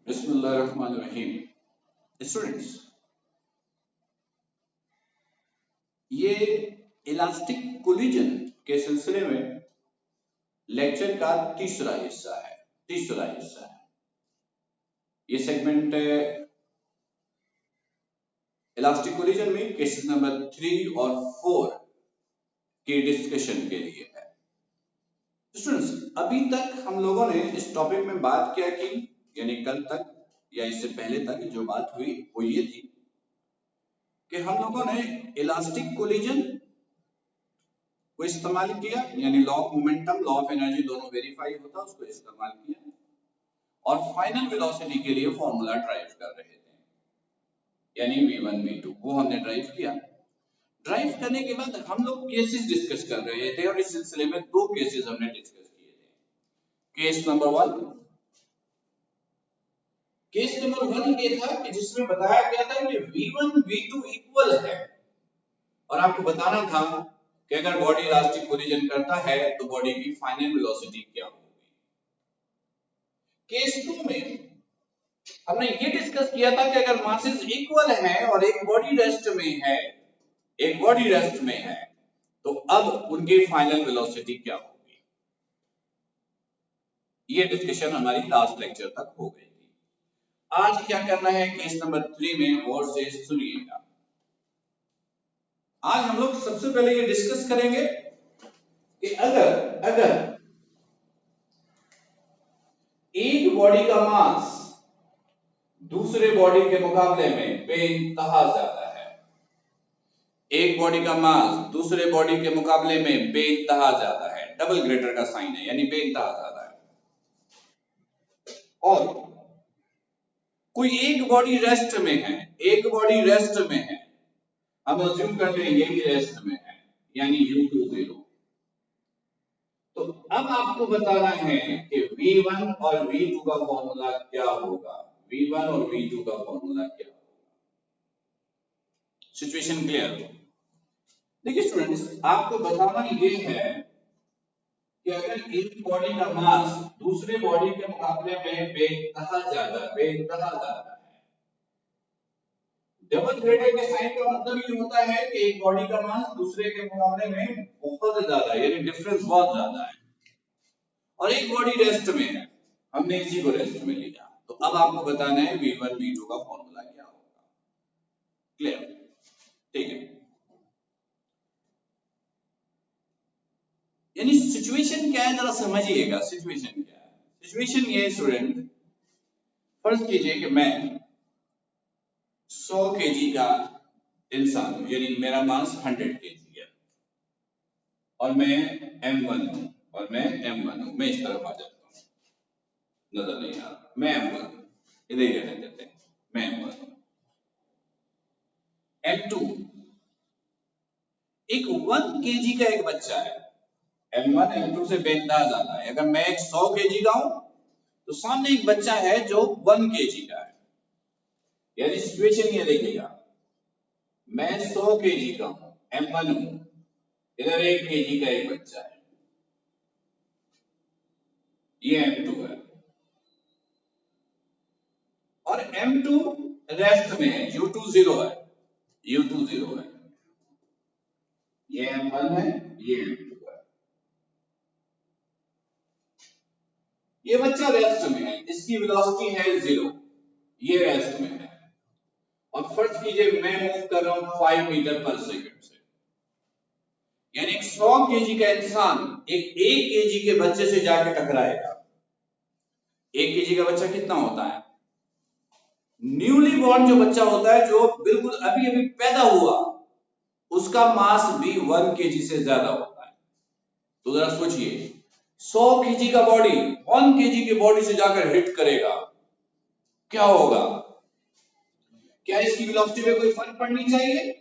बिस्मिल्लाहिर्रहमानिर्रहीम। स्टूडेंट्स, ये elastic collision के सिलसिले में लेक्चर का तीसरा हिस्सा है। ये सेगमेंट इलास्टिक कोलिजन में केसेस नंबर 3 और 4 की डिस्कशन के लिए है। स्टूडेंट्स, अभी तक हम लोगों ने इस टॉपिक में बात क्या की, यानी कल तक या इससे पहले तक जो बात हुई वो ये थी कि हम लोगों ने इलास्टिक कोलिजन को इस्तेमाल किया, यानी law of momentum, law of energy दोनों वेरीफाई होता, उसको इस्तेमाल किया और फाइनल वेलोसिटी के लिए फॉर्मूला ड्राइव कर रहे थे, यानी v1 v2 वो हमने ड्राइव किया। ड्राइव करने के बाद हम लोग केसेस डिस्कस कर रहे थे और इस सिलसिले में दो केसेस हमने डिस्कस किए थे। केस नंबर वन ये था कि जिसमें बताया गया था कि v1 v2 इक्वल है और आपको बताना था कि अगर बॉडी इलास्टिक कोलिजन करता है तो बॉडी की फाइनल वेलोसिटी क्या होगी। केस 2 में हमने ये डिस्कस किया था कि अगर मासेस इक्वल हैं और एक बॉडी रेस्ट में है तो अब उनकी फाइनल वेलोसिटी क्या होगी। ये डिस्कशन हमारी लास्ट लेक्चर तक हो गई थी। आज क्या करना है केस नंबर 3 में, गौर से सुनिएगा। आज हम लोग सबसे पहले ये डिस्कस करेंगे कि अगर एक बॉडी का मास दूसरे बॉडी के मुकाबले में बेइंतहा ज्यादा है, एक बॉडी का मास दूसरे बॉडी के मुकाबले में बेइंतहा ज्यादा है, डबल ग्रेटर का साइन है, यानी बेइंतहा ज्यादा है, और कोई एक बॉडी रेस्ट में है, हम अज्यूम करते हैं ये भी रेस्ट में है, यानी u2 0। तो अब आपको बताना है कि v1 और v2 का फॉर्मूला क्या होगा। v1 और v2 का फॉर्मूला क्या होगा। Situation clear? देखिए स्टूडेंट्स, आपको बताना ये है कि अगर एक बॉडी का मास दूसरे बॉडी के मुकाबले में बेइंतहा ज्यादा है, डबल ग्रेटर के साइन का मतलब ये होता है कि एक बॉडी का मास दूसरे के मुकाबले में बहुत ज्यादा है, यानी डिफरेंस बहुत ज्यादा है, और एक बॉडी रेस्ट में है, हमने इसी को रेस्ट में लिया। तो अब आपको बताना है v1 v2 का फॉर्मूला क्या होगा। क्लियर? ठीक है। यानी सिचुएशन क्या है, जरा समझिएगा। सिचुएशन क्या है? सिचुएशन ये है स्टूडेंट, फर्ज कीजिए कि मैं 100 kg का इंसान हूं, यानी मेरा मास 100 kg है और मैं m1 हूं, मैं इस तरफ आ जाता हूं, नजर नहीं आ रहा, मैं m1 हूं, इधर ही रहने देते हैं, मैं m1 हूं। m2 एक 1 kg का एक बच्चा है, m1 m2 से बेइंतहा ज्यादा है। अगर मैं एक 100 kg का हूं तो सामने एक बच्चा है जो 1 kg का है, यानी सिचुएशन ये देखिएगा, मैं 100 kg का हूं, m1 हूं, इधर 1 kg का एक बच्चा है, ये m2 है, और m2 रेस्ट में है, u2 0 है, ये m1 है, ये m2 है। ये बच्चा रेस्ट में है, इसकी वेलोसिटी है 0, ये रेस्ट में है, और फर्ज कीजिए मैं मूव कर रहा हूं 5 मीटर पर सेकंड से, यानी 100 kg का इंसान एक 1 kg के बच्चे से जाके टकराएगा। 1 kg का बच्चा कितना होता है? न्यूली बॉर्न जो बच्चा होता है, जो बिल्कुल अभी अभी पैदा हुआ, उसका मास भी 1 kg से ज्यादा होता है। तो जरा सोचिए, 100 kg का बॉडी 1 kg की बॉडी से जाकर हिट करेगा, क्या होगा? क्या इसकी वेलोसिटी में कोई फर्क पड़नी चाहिए?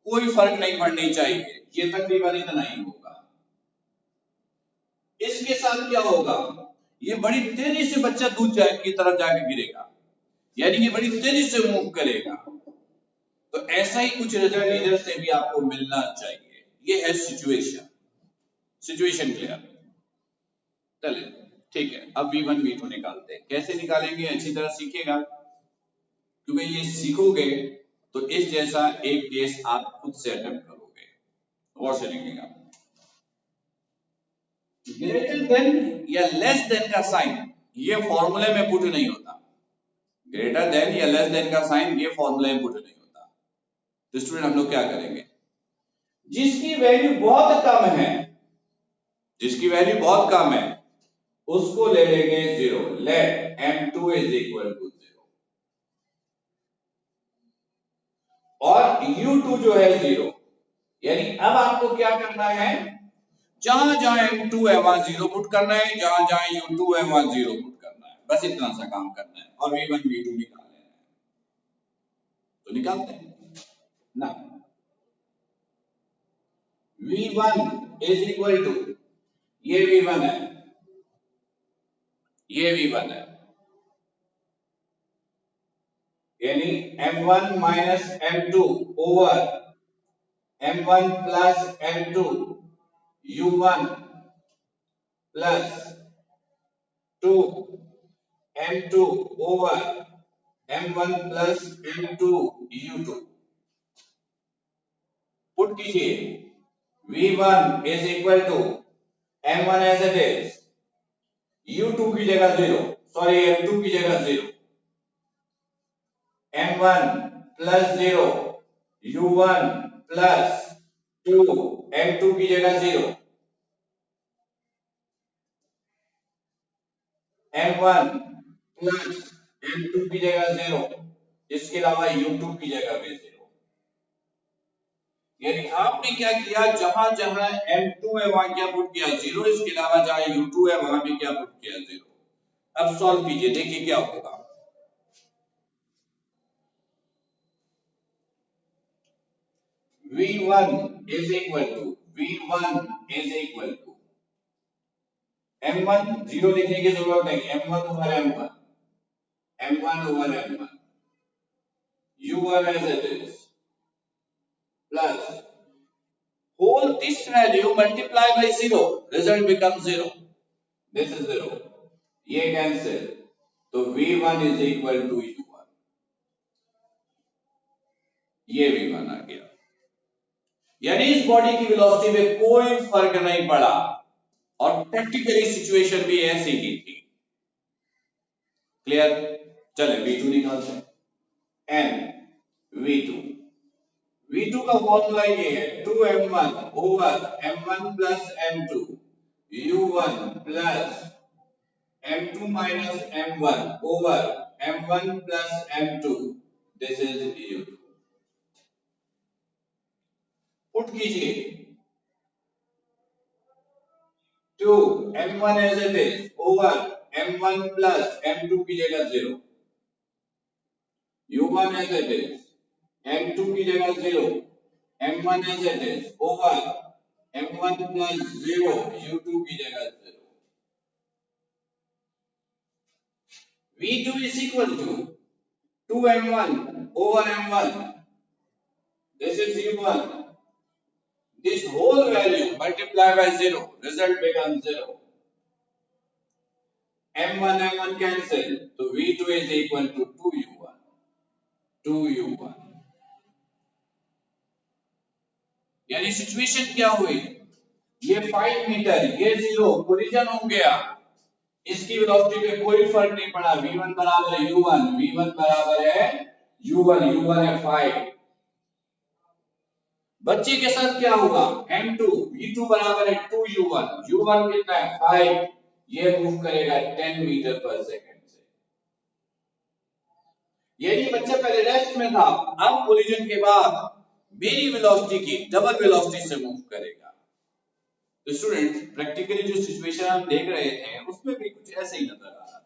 कोई फर्क नहीं पड़नी चाहिए, ये तकरीबन इतना ही होगा। इसके साथ क्या होगा? ये बड़ी तेजी से बच्चा दूध की तरफ जाके गिरेगा, यानी ये बड़ी तेजी से मूव करेगा। तो ऐसा ही कुछ रिजल्ट इधर से भी आपको मिलना चाहिए। ये है सिचुएशन क्लियर? चलिए ठीक है, अब V1 V2 निकालते हैं। कैसे निकालेंगे अच्छी तरह सीखिएगा, क्योंकि ये सीखोगे तो इस जैसा एक केस आप खुद से अटेम्प्ट करोगे। गौर से लिखिएगा, ग्रेटर देन या लेस देन का साइन ये फॉर्मूले में पुट नहीं होता। ग्रेटर देन या लेस देन का साइन ये फॉर्मूले में पुट नहीं होता। तो स्टूडेंट हम लोग क्या करेंगे, जिसकी वैल्यू बहुत कम है, जिसकी वैल्यू बहुत कम है उसको ले लेंगे 0। Late m2 is equal to 0 और u2 जो है 0। यानी अब आपको क्या करना है, जहां जहां m2 है वहां 0 पुट करना है, जहां जहां u2 है वहां 0 पुट करना है। बस इतना सा काम करना है और v1 v2 निकालना है। तो निकालते हैं ना, v1 इज इक्वल टू, ये v1 है, ये v1 है, यानी m1 minus m2 over m1 plus m2 u1 plus 2 m2 over m1 plus m2 u2। Put कीजिए, v1 is equal to m1 as it is, u2 की जगह 0, sorry m2 की जगह 0, m1 plus 0 u1 plus 2 m2 की जगह 0, m1 plus m2 की जगह 0, इसके अलावा u2 की जगह भी 0। यानी आपने क्या किया, जहां जहां m2 है वहां क्या पुट किया 0, इसके अलावा जहां u2 है वहां भी क्या पुट किया 0। अब सॉल्व कीजिए, देखिए क्या होगा। v1 is equal to, v1 is equal to m1 0 लिखने की जरूरत नहीं, m1 over m1, m1 over m1 u1 as it is plus whole this value multiply by 0, result becomes 0, this is 0, ये कैंसिल, तो v1 is equal to u1, ये v1 आ गया। यानी इस बॉडी की वेलोसिटी में कोई फर्क नहीं पड़ा और प्रैक्टिकली सिचुएशन भी ऐसी ही थी। क्लियर, चले v2 निकालते हैं। n v2, v2 का फॉर्मूला ये है 2m1 over m1 plus m2 u1 plus m2 minus m1 over m1 plus m2, this is u2। Put कीजिए 2 m1 as it is over m1 plus m2 की जगह 0, u1 as it is m2 की जगह 0, m1 as it is over m1 plus 0 u2 की जगह 0। v2 is equal to 2m1 over m1, this is u1, this whole value multiply by 0, result becomes 0, m1 m1 cancel, so v2 is equal to 2u1, 2u1। यानी situation क्या हुई, ये 5 metre, ये 0, collision हो गया, इसकी वेलोसिटी पे कोई फर्क नहीं पड़ा, v1 बराबर है u1, v1 बराबर है u1, u1 है 5। बच्चे के साथ क्या होगा, m2 v2 बराबर है 2u1, u1 कितना है 5, ये मूव करेगा 10 मीटर पर सेकंड से। यदि बच्चा पहले रेस्ट में था, अब कोलिजन के बाद मेरी वेलोसिटी की डबल वेलोसिटी से मूव करेगा। तो स्टूडेंट प्रैक्टिकली जो सिचुएशन हम देख रहे थे उसमें भी कुछ ऐसे ही नजर आ रहा था।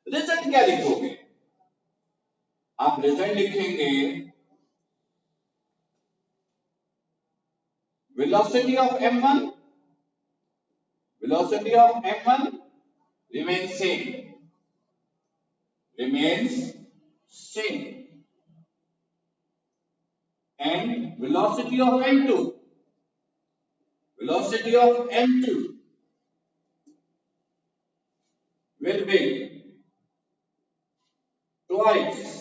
रिजल्ट क्या लिखोगे, आप रिजल्ट लिखेंगे velocity of m1, velocity of m1 remains same, and velocity of m2, velocity of m2 will be twice,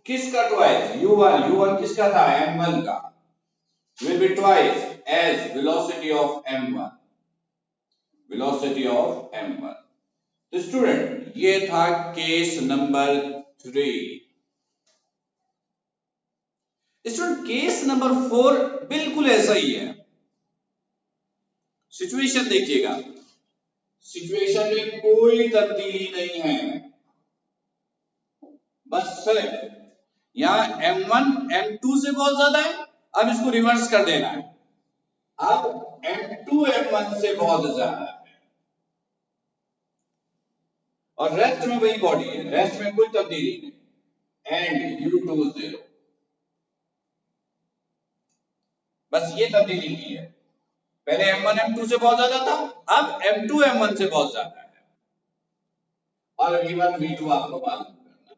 किसका twice, u1 किसका था, m1 का, will be twice as velocity of m1, velocity of m1। तो student ये था case number 3। Student case number 4 बिल्कुल ऐसा ही है। सिचुएशन देखिएगा, सिचुएशन में कोई तब्दीली नहीं है, बस सिर्फ यहाँ m1 m2 से बहुत ज्यादा है, अब इसको रिवर्स कर देना है, अब m2 m1 से बहुत ज्यादा है, और रेस्ट में वही बॉडी है, रेस्ट में कोई तब्दीली नहीं, एंड u2 0, बस ये तब्दीली की है। पहले m1 m2 से बहुत ज्यादा था, अब m2 m1 से बहुत ज्यादा है, और v1 v2 आपको मालूम करना।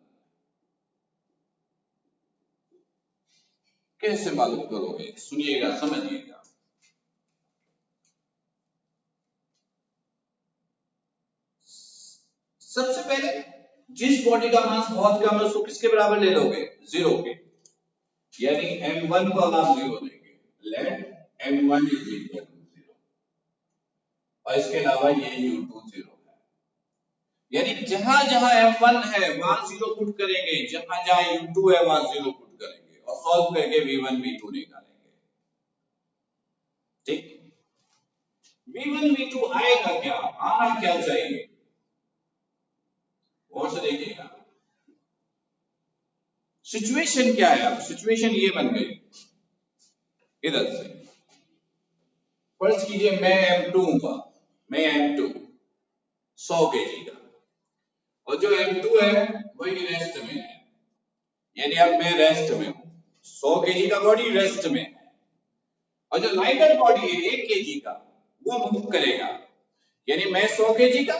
कैसे मालूम करोगे, सुनिएगा समझिएगा। सबसे पहले जिस बॉडी का मास बहुत कम है उसको किसके बराबर ले लोगे, 0 के, यानी m1 को आप 0 देंगे, late m1 is equal to 0, और इसके अलावा ये u2 0 है, यानी जहां जहां m1 है वहां 0 पुट करेंगे, जहां जहां u2 है वहां 0 पुट करेंगे, और सॉल्व करके v1 v2 निकालेंगे। ठीक, v1 v2 आएगा क्या, आना क्या चाहिए, और से देखिएगा सिचुएशन क्या है। अब सिचुएशन ये बन गई, इधर से फर्ज कीजिए मैं m2 का, मैं m2 100 kg का, और जो m2 है वही रेस्ट में है, यानी अब मैं रेस्ट में हूं, 100 kg का बॉडी रेस्ट में है, और जो लाइटर बॉडी है 1 kg का वो मूव करेगा, यानी मैं 100 kg का,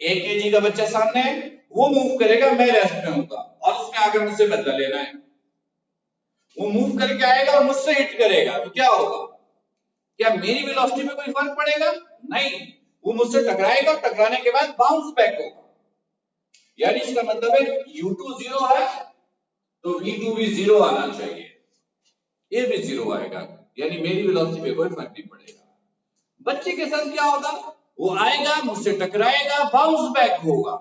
1 kg का बच्चा सामने है, वो मूव करेगा, मैं रेस्ट में होगा, और उसने आगे मुझसे बदला लेना है, वो मूव करके आएगा और मुझसे हिट करेगा, तो क्या होगा, क्या मेरी वेलोसिटी में कोई फर्क पड़ेगा, नहीं, वो मुझसे टकराएगा, टकराने के बाद बाउंस बैक होगा, यानी इसका मतलब है u2 0 है तो v2 भी 0 आना चाहिए, ये भी 0 आएगा, यानी मेरी वेलोसिटी में कोई फर्क नहीं पड़ेगा। बच्चे के साथ क्या होगा, वो आएगा, मुझसे टकराएगा, बाउंस बैक होगा,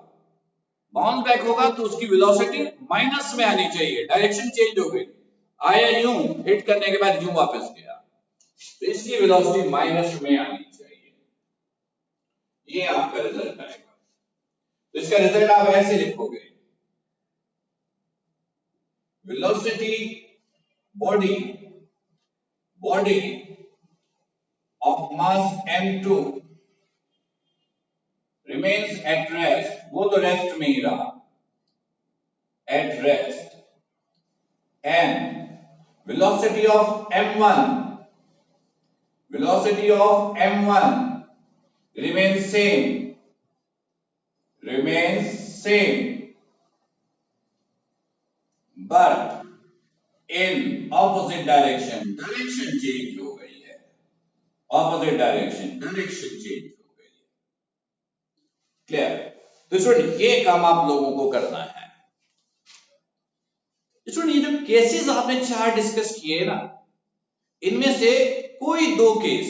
बाउंस बैक होगा तो उसकी वेलोसिटी माइनस में आनी चाहिए, डायरेक्शन चेंज हो गई, आया यूं, हिट करने के बाद यूं वापस गया, तो इसकी वेलोसिटी माइनस में आनी चाहिए, ये आपका रिजल्ट आएगा। तो इसका रिजल्ट आप ऐसे लिखोगे, velocity body of mass m2 remains at rest, वो तो रेस्ट में ही रहा, at rest, and velocity of m1 remains same but in opposite direction change हो गई है, opposite direction change हो गई है। क्लियर, तो स्टूडेंट ये काम आप लोगों को करना है। स्टूडेंट ये जो केसेस आपने 4 डिस्कस किए ना, इनमें से कोई 2 केस,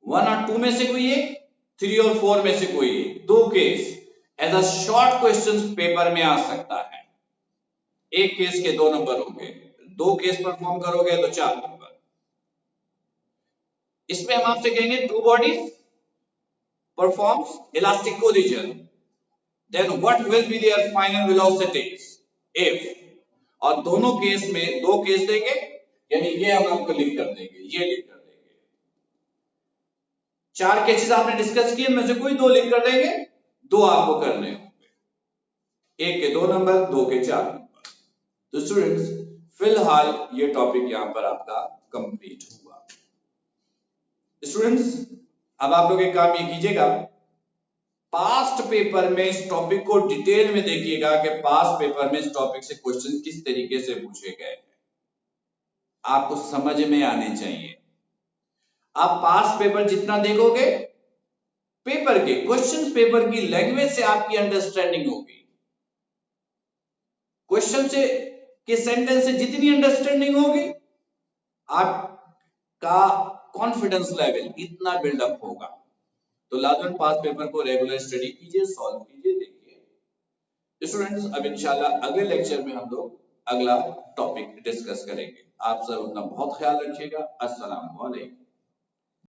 1 और 2 में से कोई एक, 3 और 4 में से कोई एक, 2 case as a short question paper में आ सकता है। एक केस के 2 नंबर होंगे, 2 केस परफॉर्म करोगे तो 4 नंबर। इसमें हम आपसे कहेंगे 2 bodies performs elastic collision, then what will be their final velocities if, और दोनों केस में 2 केस देंगे, यानी ये हम आपको लिख कर देंगे, ये लिख कर देंगे। 4 केसेस आपने डिस्कस किए, इनमें से कोई 2 लिख कर देंगे, 2 आपको करने होंगे, 1 के 2 नंबर, 2 के 4 नंबर। तो स्टूडेंट्स फिलहाल ये टॉपिक यहां पर आपका कंप्लीट हुआ। स्टूडेंट्स अब आप लोग एक काम ये कीजिएगा, पास्ट पेपर में इस टॉपिक को डिटेल में देखिएगा कि पास्ट पेपर में इस टॉपिक से क्वेश्चन किस तरीके से पूछे गए हैं, आपको समझ में आने चाहिए। आप पास्ट पेपर जितना देखोगे पेपर के क्वेश्चन पेपर की लैंग्वेज से आपकी अंडरस्टैंडिंग होगी, क्वेश्चन से के सेंटेंस से जितनी अंडरस्टैंडिंग होगी आपका कॉन्फिडेंस लेवल इतना बिल्डअप होगा। तो लाजमन पास पेपर को रेगुलर स्टडी कीजिए, सॉल्व कीजिए। देखिए स्टूडेंट्स, अब इंशाल्लाह अगले लेक्चर में हम लोग अगला टॉपिक डिस्कस करेंगे। आप सब अपना बहुत ख्याल रखिएगा। अस्सलाम वालेकुम।